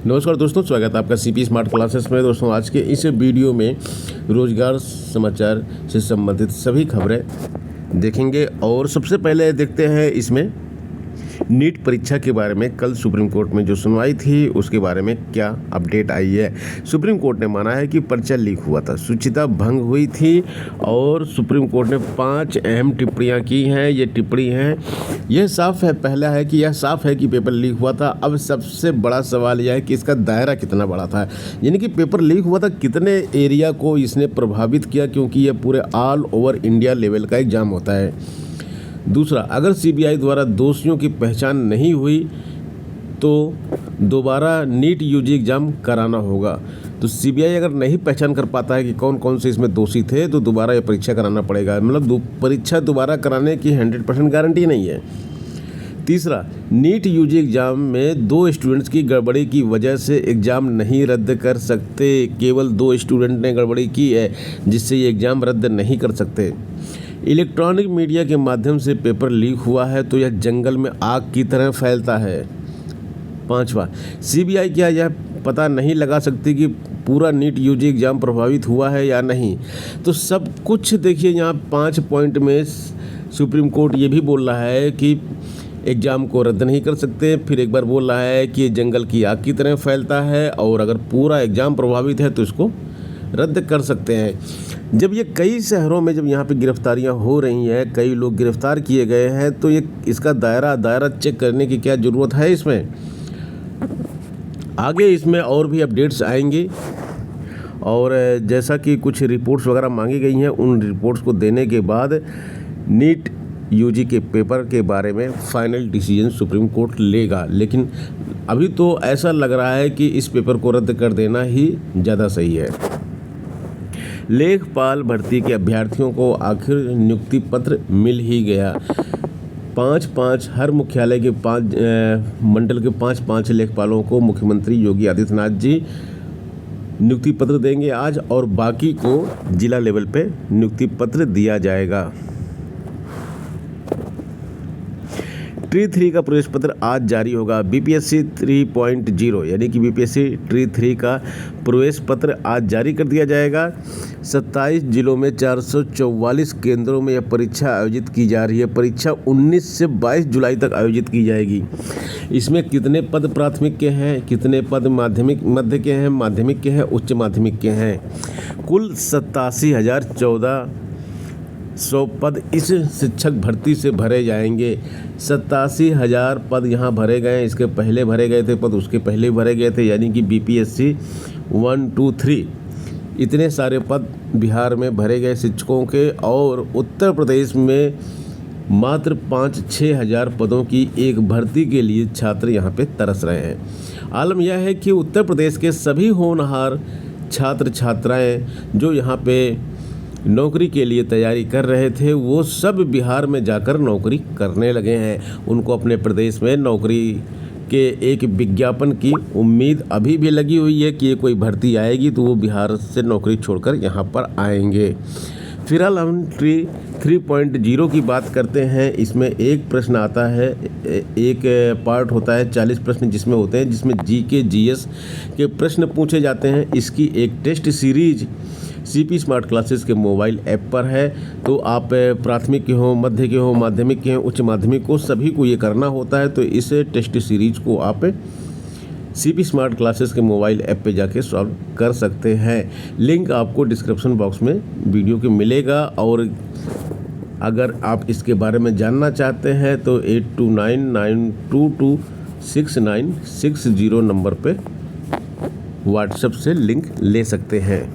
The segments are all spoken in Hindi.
नमस्कार दोस्तों, स्वागत है आपका सीपी स्मार्ट क्लासेस में। दोस्तों आज के इस वीडियो में रोजगार समाचार से संबंधित सभी खबरें देखेंगे और सबसे पहले देखते हैं इसमें नीट परीक्षा के बारे में कल सुप्रीम कोर्ट में जो सुनवाई थी उसके बारे में क्या अपडेट आई है। सुप्रीम कोर्ट ने माना है कि पर्चा लीक हुआ था, शुचिता भंग हुई थी और सुप्रीम कोर्ट ने 5 अहम टिप्पणियां की हैं। ये टिप्पणी हैं, यह साफ है, पहला है कि यह साफ है कि पेपर लीक हुआ था। अब सबसे बड़ा सवाल यह है कि इसका दायरा कितना बड़ा था, यानी कि पेपर लीक हुआ था कितने एरिया को इसने प्रभावित किया, क्योंकि यह पूरे ऑल ओवर इंडिया लेवल का एग्जाम होता है। दूसरा, अगर सीबीआई द्वारा दोषियों की पहचान नहीं हुई तो दोबारा नीट यूजी एग्ज़ाम कराना होगा। तो सीबीआई अगर नहीं पहचान कर पाता है कि कौन कौन से इसमें दोषी थे तो दोबारा ये परीक्षा कराना पड़ेगा। मतलब परीक्षा दोबारा कराने की 100% गारंटी नहीं है। तीसरा, नीट यूजी एग्ज़ाम में 2 स्टूडेंट्स की गड़बड़ी की वजह से एग्ज़ाम नहीं रद्द कर सकते। केवल 2 स्टूडेंट ने गड़बड़ी की है जिससे ये एग्ज़ाम रद्द नहीं कर सकते। इलेक्ट्रॉनिक मीडिया के माध्यम से पेपर लीक हुआ है तो यह जंगल में आग की तरह फैलता है। पांचवा, सीबीआई क्या यह पता नहीं लगा सकती कि पूरा नीट यूजी एग्ज़ाम प्रभावित हुआ है या नहीं। तो सब कुछ देखिए, यहाँ 5 पॉइंट में सुप्रीम कोर्ट ये भी बोल रहा है कि एग्ज़ाम को रद्द नहीं कर सकते, फिर एक बार बोल रहा है कि ये जंगल की आग की तरह फैलता है और अगर पूरा एग्ज़ाम प्रभावित है तो इसको रद्द कर सकते हैं। जब ये कई शहरों में जब यहाँ पे गिरफ्तारियाँ हो रही हैं, कई लोग गिरफ्तार किए गए हैं, तो ये इसका दायरा चेक करने की क्या ज़रूरत है इसमें। आगे इसमें और भी अपडेट्स आएंगी और जैसा कि कुछ रिपोर्ट्स वगैरह मांगी गई हैं, उन रिपोर्ट्स को देने के बाद नीट यूजी के पेपर के बारे में फाइनल डिसीजन सुप्रीम कोर्ट लेगा। लेकिन अभी तो ऐसा लग रहा है कि इस पेपर को रद्द कर देना ही ज़्यादा सही है। लेखपाल भर्ती के अभ्यर्थियों को आखिर नियुक्ति पत्र मिल ही गया। 5-5 हर मुख्यालय के 5 मंडल के 5-5 लेखपालों को मुख्यमंत्री योगी आदित्यनाथ जी नियुक्ति पत्र देंगे आज, और बाकी को जिला लेवल पे नियुक्ति पत्र दिया जाएगा। ट्री 3 का प्रवेश पत्र आज जारी होगा। बीपीएससी 3.0 यानी कि बीपीएससी ट्री 3 का प्रवेश पत्र आज जारी कर दिया जाएगा। 27 जिलों में 444 केंद्रों में यह परीक्षा आयोजित की जा रही है। परीक्षा 19 से 22 जुलाई तक आयोजित की जाएगी। इसमें कितने पद प्राथमिक के हैं, कितने पद माध्यमिक मध्य के हैं, माध्यमिक के हैं, उच्च माध्यमिक के हैं। कुल 87,014 पद इस शिक्षक भर्ती से भरे जाएंगे। 87,000 पद यहाँ भरे गए हैं। इसके पहले भरे गए थे पद, उसके पहले भरे गए थे, यानी कि बीपीएससी 1, 2, 3 इतने सारे पद बिहार में भरे गए शिक्षकों के। और उत्तर प्रदेश में मात्र 5-6 हज़ार पदों की एक भर्ती के लिए छात्र यहाँ पे तरस रहे हैं। आलम यह है कि उत्तर प्रदेश के सभी होनहार छात्र छात्राएँ जो यहाँ पे नौकरी के लिए तैयारी कर रहे थे वो सब बिहार में जाकर नौकरी करने लगे हैं। उनको अपने प्रदेश में नौकरी के एक विज्ञापन की उम्मीद अभी भी लगी हुई है कि ये कोई भर्ती आएगी तो वो बिहार से नौकरी छोड़कर यहाँ पर आएंगे। फिलहाल हम ट्री 3.0 की बात करते हैं। इसमें एक प्रश्न आता है, एक पार्ट होता है 40 प्रश्न जिसमें होते हैं, जिसमें जीके जीएस के प्रश्न पूछे जाते हैं। इसकी एक test series CP smart classes के मोबाइल ऐप पर है। तो आप प्राथमिक के हो, मध्य के हो, माध्यमिक के हो, उच्च माध्यमिक को, सभी को ये करना होता है। तो इस टेस्ट सीरीज को आप सीपी स्मार्ट क्लासेस के मोबाइल ऐप पे जाके सॉल्व कर सकते हैं। लिंक आपको डिस्क्रिप्शन बॉक्स में वीडियो के मिलेगा। और अगर आप इसके बारे में जानना चाहते हैं तो 8299226960 नंबर पे व्हाट्सएप से लिंक ले सकते हैं।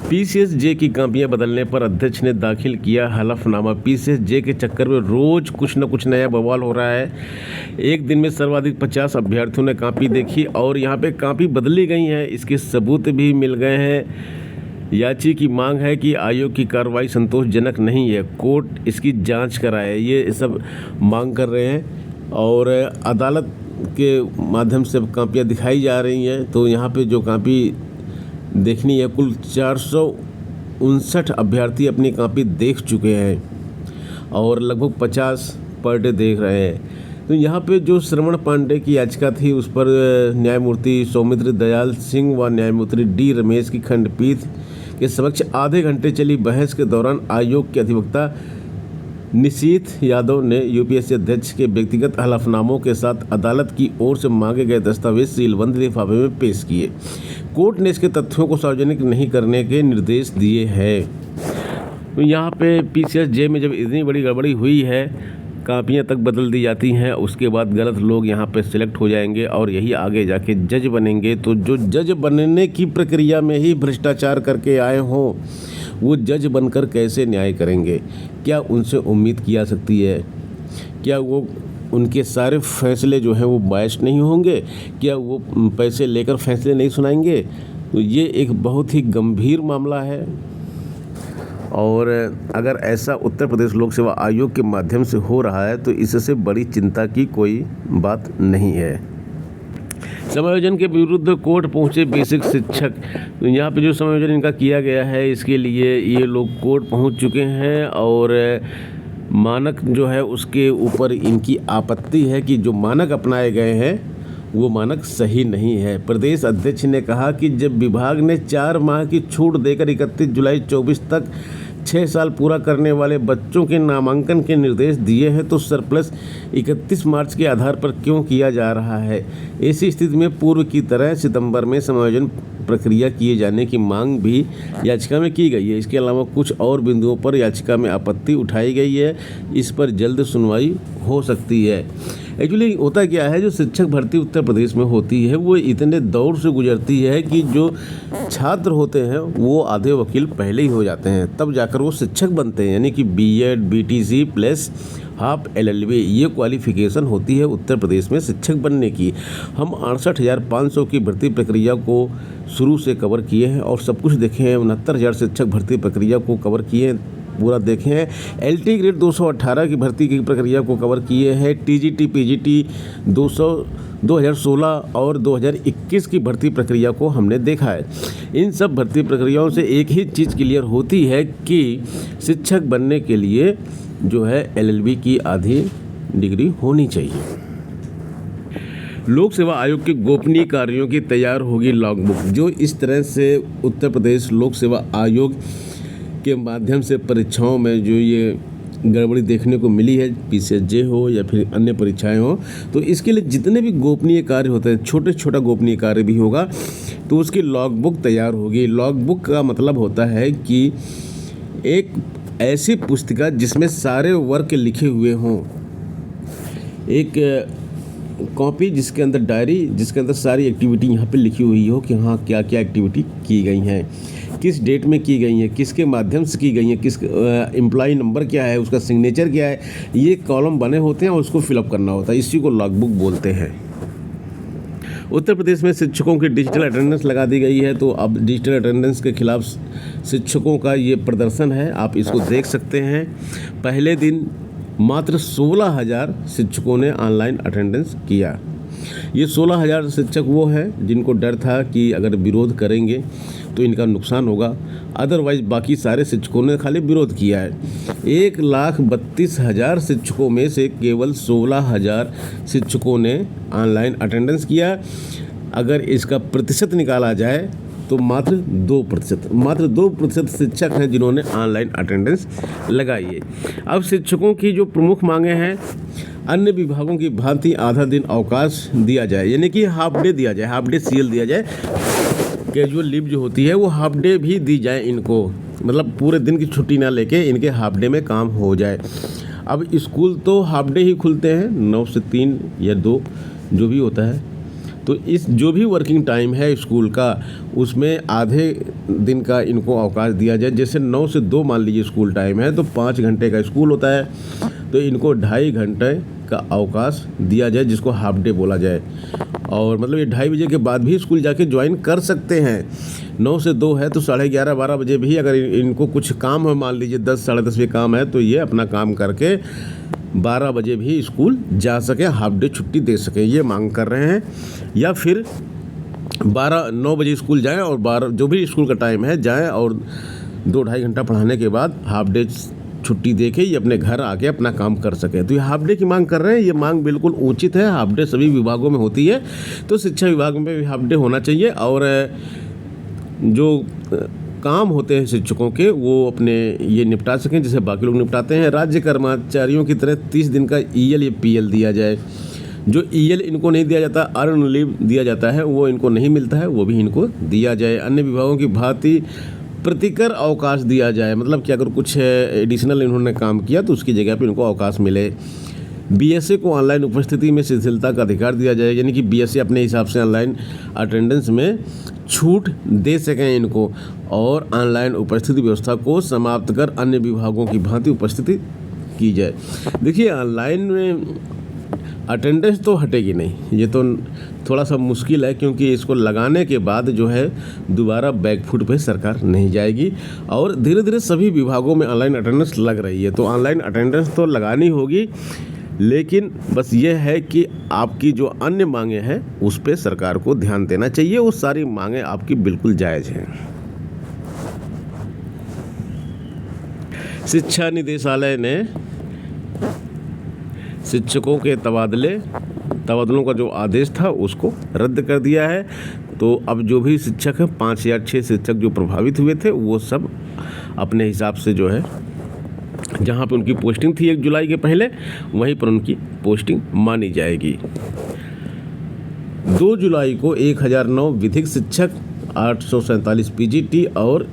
पीसीएसजे की कापियां बदलने पर अध्यक्ष ने दाखिल किया हलफनामा। पीसीएसजे के चक्कर में रोज कुछ न कुछ नया बवाल हो रहा है। एक दिन में सर्वाधिक 50 अभ्यर्थियों ने कापी देखी और यहाँ पे कापी बदली गई हैं। इसके सबूत भी मिल गए हैं। याची की मांग है कि आयोग की कार्रवाई संतोषजनक नहीं है, कोर्ट इसकी जांच कराए, ये सब मांग कर रहे हैं। और अदालत के माध्यम से कापियाँ दिखाई जा रही हैं। तो यहाँ पे जो कापी देखनी है, कुल 459 अभ्यर्थी अपनी कापी देख चुके हैं और लगभग 50 पर डे देख रहे हैं। तो यहाँ पे जो श्रवण पांडे की याचिका थी उस पर न्यायमूर्ति सौमित्र दयाल सिंह व न्यायमूर्ति डी रमेश की खंडपीठ के समक्ष आधे घंटे चली बहस के दौरान आयोग के अधिवक्ता निशीथ यादव ने यूपीएससी अध्यक्ष के व्यक्तिगत हलफनामों के साथ अदालत की ओर से मांगे गए दस्तावेज सीलबंद लिफाफे में पेश किए। कोर्ट ने इसके तथ्यों को सार्वजनिक नहीं करने के निर्देश दिए हैं। तो यहाँ पे पीसीएसजे में जब इतनी बड़ी गड़बड़ी हुई है, कापियाँ तक बदल दी जाती हैं, उसके बाद गलत लोग यहाँ पे सिलेक्ट हो जाएंगे और यही आगे जाके जज बनेंगे। तो जो जज बनने की प्रक्रिया में ही भ्रष्टाचार करके आए हों, वो जज बनकर कैसे न्याय करेंगे? क्या उनसे उम्मीद की जा सकती है? क्या वो उनके सारे फैसले जो हैं वो बायस्ड नहीं होंगे? क्या वो पैसे लेकर फैसले नहीं सुनाएंगे? तो ये एक बहुत ही गंभीर मामला है और अगर ऐसा उत्तर प्रदेश लोक सेवा आयोग के माध्यम से हो रहा है तो इससे बड़ी चिंता की कोई बात नहीं है। समायोजन के विरुद्ध कोर्ट पहुंचे बेसिक शिक्षक। तो यहाँ पे जो समायोजन इनका किया गया है इसके लिए ये लोग कोर्ट पहुंच चुके हैं और मानक जो है उसके ऊपर इनकी आपत्ति है कि जो मानक अपनाए गए हैं वो मानक सही नहीं है। प्रदेश अध्यक्ष ने कहा कि जब विभाग ने 4 माह की छूट देकर 31 जुलाई 24 तक 6 साल पूरा करने वाले बच्चों के नामांकन के निर्देश दिए हैं तो सरप्लस 31 मार्च के आधार पर क्यों किया जा रहा है? ऐसी स्थिति में पूर्व की तरह सितंबर में समायोजन प्रक्रिया किए जाने की मांग भी याचिका में की गई है। इसके अलावा कुछ और बिंदुओं पर याचिका में आपत्ति उठाई गई है। इस पर जल्द सुनवाई हो सकती है। एक्चुअली होता क्या है, जो शिक्षक भर्ती उत्तर प्रदेश में होती है वो इतने दौर से गुजरती है कि जो छात्र होते हैं वो आधे वकील पहले ही हो जाते हैं, तब जाकर वो शिक्षक बनते हैं। यानी कि BEd, BTC plus half LLB ये क्वालिफिकेशन होती है उत्तर प्रदेश में शिक्षक बनने की। हम 68,500 की भर्ती प्रक्रिया को शुरू से कवर किए हैं और सब कुछ देखे हैं। 69,000 शिक्षक भर्ती प्रक्रिया को कवर किए हैं, पूरा देखे हैं। एलटी ग्रेड 218 की भर्ती की प्रक्रिया को कवर किए हैं। टीजीटी पीजीटी 2016 और 2021 की भर्ती प्रक्रिया को हमने देखा है। इन सब भर्ती प्रक्रियाओं से एक ही चीज़ क्लियर होती है कि शिक्षक बनने के लिए जो है एलएलबी की आधी डिग्री होनी चाहिए। लोक सेवा आयोग के गोपनीय कार्यों की तैयार होगी लॉगबुक। जो इस तरह से उत्तर प्रदेश लोक सेवा आयोग के माध्यम से परीक्षाओं में जो ये गड़बड़ी देखने को मिली है, पीसीएसजे हो या फिर अन्य परीक्षाएं हो, तो इसके लिए जितने भी गोपनीय कार्य होते हैं, छोटा गोपनीय कार्य भी होगा तो उसकी लॉगबुक तैयार होगी। लॉगबुक का मतलब होता है कि एक ऐसी पुस्तिका जिसमें सारे वर्क लिखे हुए हों, एक कॉपी जिसके अंदर डायरी, जिसके अंदर सारी एक्टिविटी यहाँ पे लिखी हुई हो कि हाँ क्या क्या एक्टिविटी की गई हैं, किस डेट में की गई हैं, किसके माध्यम से की गई हैं, किस एम्प्लॉय नंबर क्या है, उसका सिग्नेचर क्या है, ये कॉलम बने होते हैं और उसको फिलअप करना होता है। इसी को लॉगबुक बोलते हैं। उत्तर प्रदेश में शिक्षकों की डिजिटल अटेंडेंस लगा दी गई है। तो अब डिजिटल अटेंडेंस के खिलाफ शिक्षकों का ये प्रदर्शन है, आप इसको देख सकते हैं। पहले दिन मात्र 16,000 शिक्षकों ने ऑनलाइन अटेंडेंस किया। ये 16,000 शिक्षक वो हैं जिनको डर था कि अगर विरोध करेंगे तो इनका नुकसान होगा, अदरवाइज बाकी सारे शिक्षकों ने खाली विरोध किया है। 1,32,000 शिक्षकों में से केवल 16,000 शिक्षकों ने ऑनलाइन अटेंडेंस किया। अगर इसका प्रतिशत निकाला जाए तो मात्र 2% शिक्षक हैं जिन्होंने ऑनलाइन अटेंडेंस लगाई है। अब शिक्षकों की जो प्रमुख मांगे हैं, अन्य विभागों की भांति आधा दिन अवकाश दिया जाए, यानी कि हाफ डे दिया जाए, हाफ डे सीएल दिया जाए। कैजुअल लीव जो होती है वो हाफ डे भी दी जाए इनको, मतलब पूरे दिन की छुट्टी ना लेके इनके हाफ डे में काम हो जाए। अब स्कूल तो हाफ डे ही खुलते हैं, 9 से 3 या 2 जो भी होता है। तो इस जो भी वर्किंग टाइम है स्कूल का, उसमें आधे दिन का इनको अवकाश दिया जाए। जैसे 9 से 2 मान लीजिए स्कूल टाइम है तो 5 घंटे का स्कूल होता है, तो इनको 2.5 घंटे का अवकाश दिया जाए, जिसको हाफ डे बोला जाए। और मतलब ये 2:30 बजे के बाद भी स्कूल जाके ज्वाइन कर सकते हैं। 9 से 2 है तो 11:30-12 बजे भी अगर इनको कुछ काम है, मान लीजिए 10 साढ़े 10 बजे काम है, तो ये अपना काम करके 12 बजे भी स्कूल जा सके, हाफ डे छुट्टी दे सके, ये मांग कर रहे हैं। या फिर 9 बजे स्कूल जाएं और 12 जो भी स्कूल का टाइम है जाएं और 2-2.5 घंटा पढ़ाने के बाद हाफ डे छुट्टी दे के ये अपने घर आके अपना काम कर सके। तो ये हाफ डे की मांग कर रहे हैं, ये मांग बिल्कुल उचित है। हाफ डे सभी विभागों में होती है, तो शिक्षा विभाग में भी हाफ डे होना चाहिए और जो काम होते हैं शिक्षकों के वो अपने ये निपटा सकें जैसे बाकी लोग निपटाते हैं। राज्य कर्मचारियों की तरह 30 दिन का EL या PL दिया जाए। जो EL इनको नहीं दिया जाता, अर्न लीव दिया जाता है, वो इनको नहीं मिलता है, वो भी इनको दिया जाए। अन्य विभागों की भांति प्रतिकर अवकाश दिया जाए, मतलब कि अगर कुछ एडिशनल इन्होंने काम किया तो उसकी जगह पे इनको अवकाश मिले। BSA को ऑनलाइन उपस्थिति में शिथिलता का अधिकार दिया जाए, यानी कि BSA अपने हिसाब से ऑनलाइन अटेंडेंस में छूट दे सकें इनको, और ऑनलाइन उपस्थिति व्यवस्था को समाप्त कर अन्य विभागों की भांति उपस्थिति की जाए। देखिए ऑनलाइन में अटेंडेंस तो हटेगी नहीं, ये तो थोड़ा सा मुश्किल है, क्योंकि इसको लगाने के बाद जो है दोबारा बैकफुट पे सरकार नहीं जाएगी और धीरे धीरे सभी विभागों में ऑनलाइन अटेंडेंस लग रही है। तो ऑनलाइन अटेंडेंस तो लगानी होगी, लेकिन बस ये है कि आपकी जो अन्य मांगे हैं उस पे सरकार को ध्यान देना चाहिए। वो सारी मांगे आपकी बिल्कुल जायज़ हैं। शिक्षा निदेशालय ने शिक्षकों के तबादलों का जो आदेश था उसको रद्द कर दिया है। तो अब जो भी शिक्षक हैं, 5 या 6 शिक्षक जो प्रभावित हुए थे, वो सब अपने हिसाब से जो है जहाँ पे उनकी पोस्टिंग थी 1 जुलाई के पहले, वहीं पर उनकी पोस्टिंग मानी जाएगी। 2 जुलाई को 1009 विधिक शिक्षक, 847 PGT और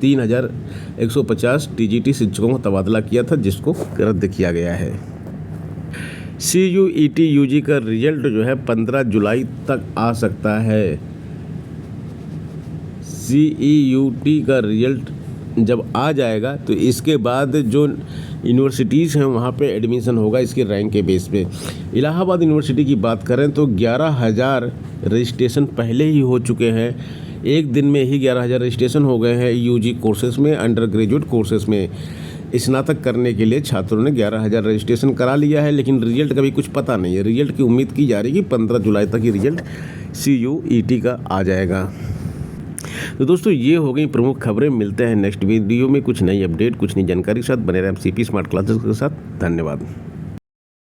3150 TGT शिक्षकों का तबादला किया था, जिसको रद्द किया गया है। CUET UG का रिजल्ट जो है 15 जुलाई तक आ सकता है। CEUT का रिजल्ट जब आ जाएगा तो इसके बाद जो यूनिवर्सिटीज़ हैं वहाँ पे एडमिशन होगा इसके रैंक के बेस पे। इलाहाबाद यूनिवर्सिटी की बात करें तो 11,000 रजिस्ट्रेशन पहले ही हो चुके हैं। एक दिन में ही 11,000 रजिस्ट्रेशन हो गए हैं UG कोर्सेज़ में, अंडर ग्रेजुएट कोर्सेज़ में। स्नातक करने के लिए छात्रों ने 11,000 रजिस्ट्रेशन करा लिया है, लेकिन रिजल्ट का भी कुछ पता नहीं है। रिजल्ट की उम्मीद की जा रही है कि 15 जुलाई तक ही रिजल्ट CUET का आ जाएगा। तो दोस्तों ये हो गई प्रमुख खबरें। मिलते हैं नेक्स्ट वीडियो में कुछ नई अपडेट, कुछ नई जानकारी के साथ। बने रहें CP स्मार्ट क्लासेस के साथ। धन्यवाद।